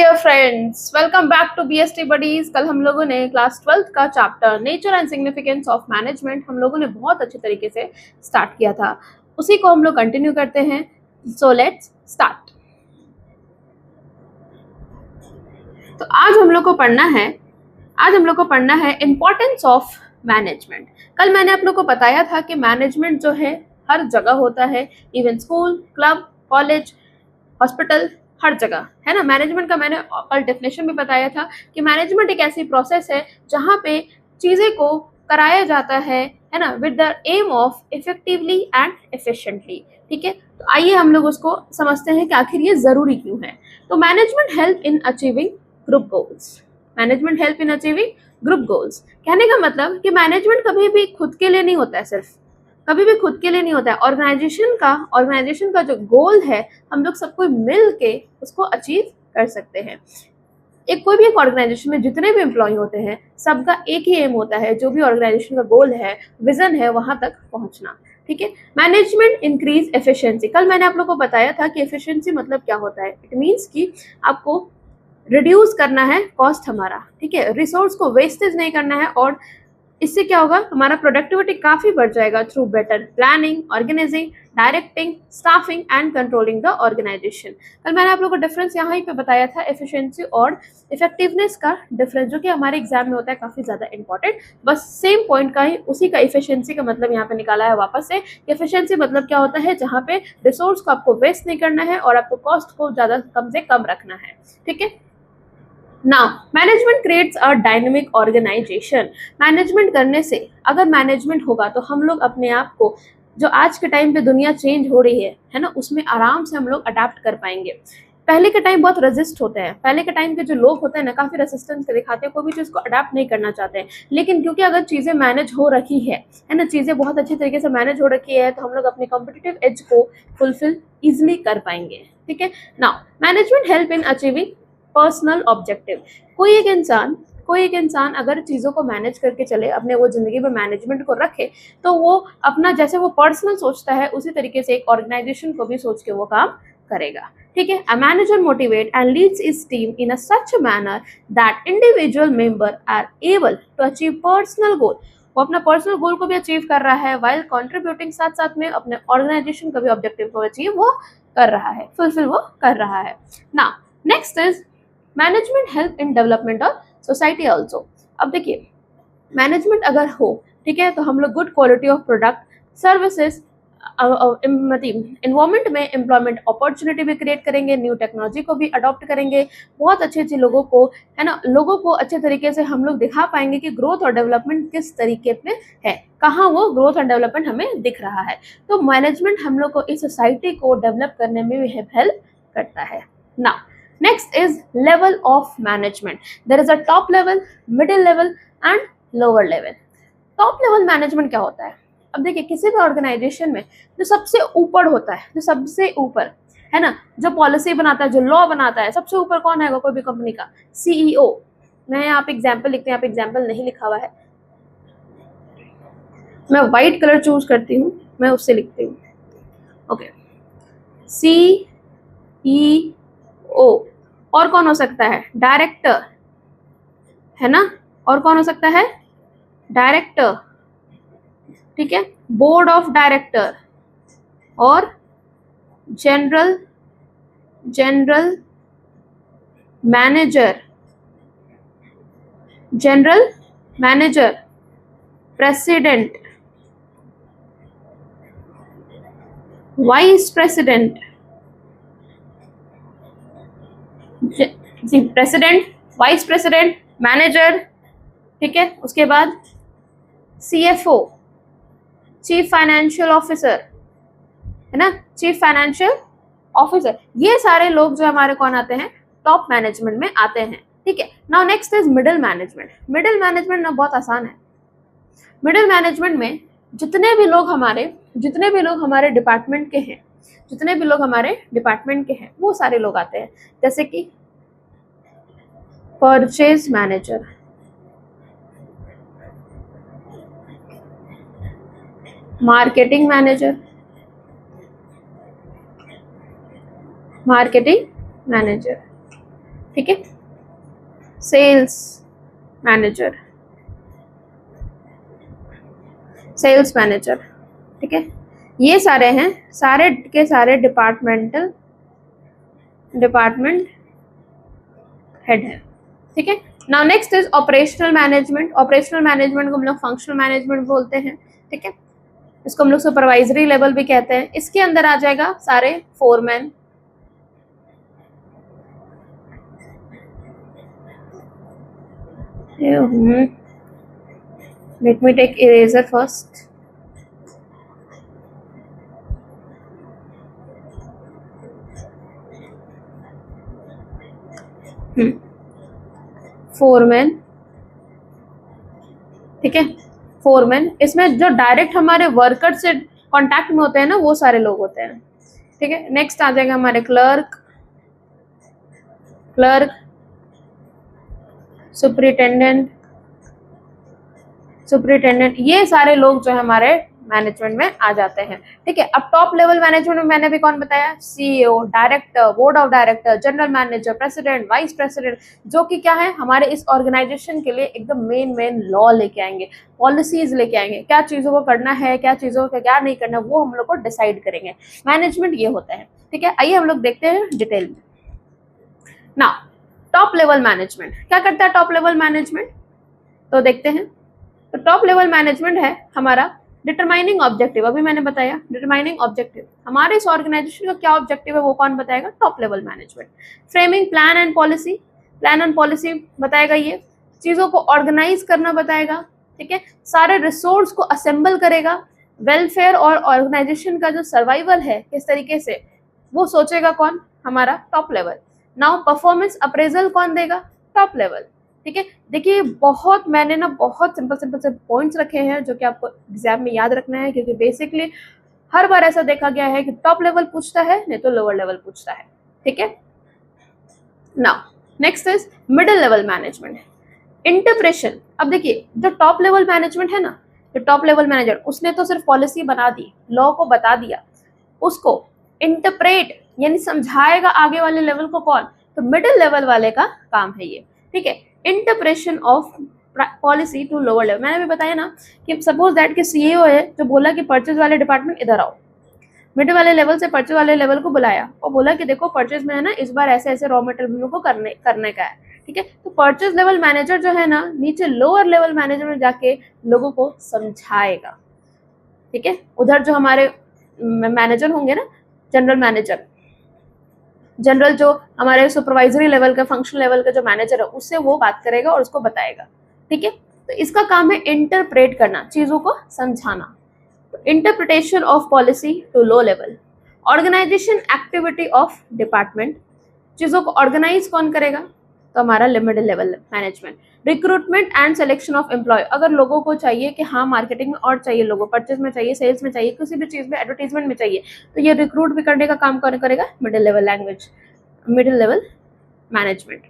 Dear friends, welcome back to BST buddies. कल हम लोगों ने क्लास 12th का chapter nature and significance of management हम लोगों ने बहुत अच्छे तरीके से स्टार्ट किया था। उसी को हम लोग कंटिन्यू करते हैं। So let's start. तो आज हम लोग को पढ़ना है इंपॉर्टेंस ऑफ मैनेजमेंट। कल मैंने आप लोग को बताया था कि मैनेजमेंट जो है हर जगह होता है, even school, club, college, hospital, हर जगह है ना। मैनेजमेंट का मैंने कल डेफिनेशन भी बताया था कि मैनेजमेंट एक ऐसी प्रोसेस है जहाँ पे चीज़ें को कराया जाता है ना, with the aim of effectively and efficiently. ठीक है, तो आइए हम लोग उसको समझते हैं कि आखिर ये ज़रूरी क्यों है। तो management help in achieving group goals. Management help in achieving group goals कहने का मतलब कि मैनेजमेंट कभी भी खुद के लिए नहीं होता है, सिर्फ कभी भी खुद के लिए नहीं होता है। ऑर्गेनाइजेशन का जो गोल है हम लोग सबको मिल के उसको अचीव कर सकते हैं। कोई भी एक ऑर्गेनाइजेशन में जितने भी एम्प्लॉय होते हैं सबका एक ही एम होता है, जो भी ऑर्गेनाइजेशन का गोल है, विजन है, वहां तक पहुंचना। ठीक है, मैनेजमेंट इंक्रीज एफिशिएंसी। कल मैंने आप लोग को बताया था कि एफिशिएंसी मतलब क्या होता है। इट मीन्स कि आपको रिड्यूस करना है कॉस्ट हमारा, ठीक है, रिसोर्स को वेस्टेज नहीं करना है, और इससे क्या होगा, हमारा प्रोडक्टिविटी काफी बढ़ जाएगा through better planning, organizing, directing, staffing and controlling the organization. कल मैंने आप लोगों को डिफरेंस यहाँ ही पे बताया था, एफिशिएंसी और इफेक्टिवनेस का डिफरेंस, जो कि हमारे एग्जाम में होता है काफी ज्यादा इंपॉर्टेंट। बस सेम पॉइंट का ही उसी का इफिशिएंसी का मतलब यहाँ पे निकाला है वापस से। एफिशिएंसी मतलब क्या होता है, जहाँ पे रिसोर्स को आपको वेस्ट नहीं करना है और आपको कॉस्ट को ज्यादा कम से कम रखना है। ठीक है, now management creates a dynamic organization. Management करने से, अगर मैनेजमेंट होगा तो हम लोग अपने आप को, जो आज के टाइम पे दुनिया चेंज हो रही है ना, उसमें आराम से हम लोग अडेप्ट कर पाएंगे। पहले के टाइम बहुत रेजिस्ट होते हैं, पहले के टाइम के जो लोग होते हैं ना, काफी रेसिस्टेंस दिखाते हैं, कोई भी चीज को अडेप्ट नहीं करना चाहते हैं। लेकिन क्योंकि अगर चीजें मैनेज हो रखी है ना, चीजें बहुत अच्छी तरीके से मैनेज हो रखी है, तो हम लोग अपने कॉम्पिटिटिव एज को फुलफिल इजिली कर पाएंगे। ठीक है, now management help in achieving personal objective. कोई एक इंसान अगर चीज़ों को मैनेज करके चले, अपने वो जिंदगी में मैनेजमेंट को रखे, तो वो अपना जैसे वो पर्सनल सोचता है उसी तरीके से एक ऑर्गेनाइजेशन को भी सोच के वो काम करेगा। ठीक है, a manager motivate and leads his team in a such manner that individual member are able to achieve personal goal. वो अपना पर्सनल गोल को भी अचीव कर रहा है, वाइल कंट्रीब्यूटिंग, साथ साथ में अपने ऑर्गेनाइजेशन का भी ऑब्जेक्टिव को अचीव वो कर रहा है, फुलफिल वो कर रहा है। Now next is management help in development of society also. अब देखिए, मैनेजमेंट अगर हो, ठीक है, तो हम लोग good quality of product, services, environment में एम्प्लॉयमेंट अपॉर्चुनिटी भी क्रिएट करेंगे, न्यू टेक्नोलॉजी को भी अडॉप्ट करेंगे, बहुत अच्छे लोगों को, है ना, लोगों को अच्छे तरीके से हम लोग दिखा पाएंगे कि ग्रोथ और डेवलपमेंट किस तरीके में है, कहाँ वो ग्रोथ एंड डेवलपमेंट हमें दिख रहा है। तो मैनेजमेंट हम लोग को इस सोसाइटी को डेवलप करने में भी हेल्प करता है। Now next is level of management. There is a top level, middle level and lower level. top level management क्या होता है? अब देखिए, किसी भी ऑर्गेनाइजेशन में जो सबसे ऊपर होता है, जो सबसे ऊपर है ना, जो पॉलिसी बनाता है, जो लॉ बनाता है, सबसे ऊपर कौन है कोई भी कंपनी का? सीईओ। मैं यहाँ पे एग्जाम्पल लिखते हैं, यहाँ पे एग्जाम्पल नहीं लिखा हुआ है, मैं व्हाइट कलर चूज करती हूँ, मैं उससे लिखती हूँ। Okay, CEO. और कौन हो सकता है? डायरेक्टर, है ना, और कौन हो सकता है? डायरेक्टर। ठीक है, बोर्ड ऑफ डायरेक्टर और general manager, president, vice president, president, vice president, manager. ठीक है, उसके बाद सीएफओ, चीफ फाइनेंशियल ऑफिसर, है ना, चीफ फाइनेंशियल ऑफिसर। ये सारे लोग जो हमारे कौन आते हैं? टॉप मैनेजमेंट में आते हैं। ठीक है, now next is middle management. Middle management ना बहुत आसान है। मिडिल मैनेजमेंट में जितने भी लोग हमारे डिपार्टमेंट के हैं, वो सारे लोग आते हैं, जैसे कि परचेज मैनेजर, मार्केटिंग मैनेजर, ठीक है, सेल्स मैनेजर, सेल्स मैनेजर, ठीक है, ये सारे हैं, सारे के सारे डिपार्टमेंट हेड है। ठीक है, now next is operational management. Operational management को हम लोग फंक्शनल मैनेजमेंट बोलते हैं। ठीक है, इसको हम लोग सुपरवाइजरी लेवल भी कहते हैं। इसके अंदर आ जाएगा सारे foreman, let me take eraser first. Foreman, ठीक है, फोरमैन, इसमें जो डायरेक्ट हमारे वर्कर से कांटेक्ट में होते हैं ना, वो सारे लोग होते हैं। ठीक है, नेक्स्ट आ जाएगा हमारे क्लर्क, सुपरिटेंडेंट, ये सारे लोग जो है हमारे मैनेजमेंट में आ जाते हैं। ठीक है, अब टॉप लेवल मैनेजमेंट में मैंने भी कौन बताया, CEO, director, board of director, general manager, president, vice president, जो कि क्या है हमारे इस ऑर्गेनाइजेशन के लिए एकदम मेन लॉ लेके आएंगे, पॉलिसीज लेके आएंगे, क्या चीजों को करना है, क्या चीजों को क्या नहीं करना, वो हम लोग को डिसाइड करेंगे। मैनेजमेंट ये होता है। ठीक है, आइए हम लोग देखते हैं डिटेल में। ना टॉप लेवल मैनेजमेंट क्या करता है? टॉप लेवल मैनेजमेंट तो देखते हैं। तो टॉप लेवल मैनेजमेंट है हमारा डिटरमाइनिंग ऑब्जेक्टिव। अभी मैंने बताया डिटरमाइनिंग ऑब्जेक्टिव, हमारे इस ऑर्गेनाइजेशन का क्या ऑब्जेक्टिव है वो कौन बताएगा? Top level management. Framing plan and policy, plan and policy बताएगा, ये चीजों को ऑर्गेनाइज करना बताएगा। ठीक है, सारे रिसोर्स को असेंबल करेगा, वेलफेयर और ऑर्गेनाइजेशन का जो सर्वाइवल है किस तरीके से वो सोचेगा कौन? हमारा top level. Now performance appraisal कौन देगा? Top level. ठीक है, देखिए बहुत मैंने ना बहुत सिंपल से पॉइंट्स रखे हैं जो कि आपको एग्जाम में याद रखना है, क्योंकि बेसिकली हर बार ऐसा देखा गया है कि टॉप लेवल पूछता है नहीं तो लोअर लेवल पूछता है। ठीक है, now next is middle level management, interpretation. अब देखिए जो टॉप लेवल मैनेजमेंट है ना, जो टॉप लेवल मैनेजर उसने तो सिर्फ पॉलिसी बना दी, लॉ को बता दिया, उसको इंटरप्रेट यानी समझाएगा आगे वाले लेवल को कौन? तो मिडिल लेवल वाले का काम है ये। ठीक है, interpretation of policy to lower level. मैंने भी बताया ना कि सपोज दैट कि सीईओ है जो बोला कि परचेज वाले डिपार्टमेंट इधर आओ, मिडिल वाले लेवल से परचेज वाले लेवल को बुलाया और बोला कि देखो परचेज में है ना इस बार ऐसे ऐसे रॉ मटेरियल को करने का है। ठीक है, तो परचेज लेवल मैनेजर जो है ना नीचे लोअर लेवल मैनेजर में जाके लोगों को समझाएगा। ठीक है, उधर जो हमारे मैनेजर होंगे ना, जनरल मैनेजर, जनरल जो हमारे सुपरवाइजरी लेवल का, फंक्शन लेवल का जो मैनेजर है उससे वो बात करेगा और उसको बताएगा। ठीक है, तो इसका काम है इंटरप्रेट करना, चीजों को समझाना। Interpretation of policy to low level, organization activity of department, चीजों को ऑर्गेनाइज कौन करेगा? तो हमारा limited level management. Recruitment and selection of employee, अगर लोगों को चाहिए कि हाँ मार्केटिंग में और चाहिए, लोगों परचेज में चाहिए, सेल्स में चाहिए, किसी भी चीज में एडवर्टीजमेंट में चाहिए, तो ये रिक्रूट भी करने का काम कौन करेगा? Middle level language, middle level management.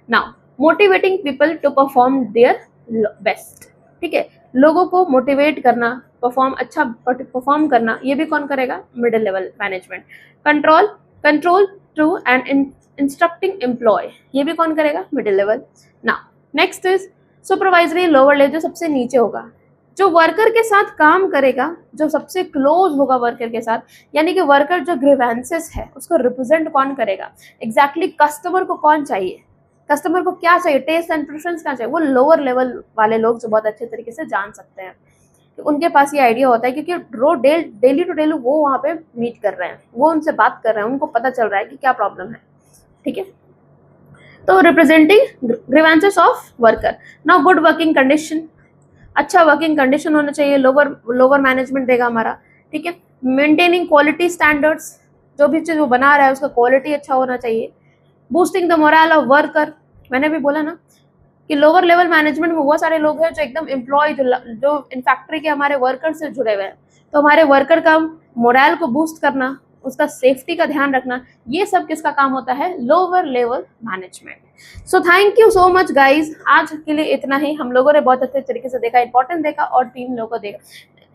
Now motivating people to perform their best. ठीक है, लोगों को मोटिवेट करना, अच्छा परफॉर्म करना, ये भी कौन करेगा? Middle level management. Control to and instructing employee, ये भी कौन करेगा? Middle level. Now next is supervisory lower level, जो सबसे नीचे होगा, जो वर्कर के साथ काम करेगा, जो सबसे क्लोज होगा वर्कर के साथ, यानी कि वर्कर जो ग्रीवेंसेस है उसको रिप्रेजेंट कौन करेगा? एग्जैक्टली कस्टमर को कौन चाहिए, कस्टमर को क्या चाहिए, टेस्ट एंड प्रेफरेंस क्या चाहिए, वो लोअर लेवल वाले लोग जो बहुत अच्छे तरीके से जान सकते हैं, तो उनके पास ये आइडिया होता है, क्योंकि रोज डेली टू डेली वो वहाँ पे मीट कर रहे हैं, वो उनसे बात कर रहे हैं, उनको पता चल रहा है कि क्या प्रॉब्लम है। ठीक है, तो representing grievances of worker. Now good working condition, अच्छा वर्किंग कंडीशन होना चाहिए, लोअर मैनेजमेंट देगा हमारा। ठीक है, मेंटेनिंग क्वालिटी स्टैंडर्ड्स, जो भी चीज वो बना रहा है उसका क्वालिटी अच्छा होना चाहिए। Boosting the moral of worker, मैंने भी बोला ना कि लोअर लेवल मैनेजमेंट में वो सारे लोग हैं जो एकदम एम्प्लॉय, जो इन फैक्ट्री के हमारे वर्कर से जुड़े हुए हैं, तो हमारे वर्कर का मोरल को बूस्ट करना, उसका सेफ्टी का ध्यान रखना, ये सब किसका काम होता है? Lower level management. So thank you so much guys, आज के लिए इतना ही। हम लोगों ने बहुत अच्छे तरीके से देखा, इंपॉर्टेंट देखा और तीन लोगों को देखा,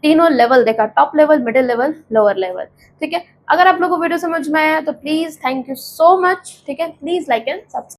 तीनों लेवल देखा, top level, middle level, lower level. ठीक है, अगर आप लोगों को वीडियो समझ में आया तो please thank you so much. ठीक है, प्लीज लाइक एंड सब्सक्राइब।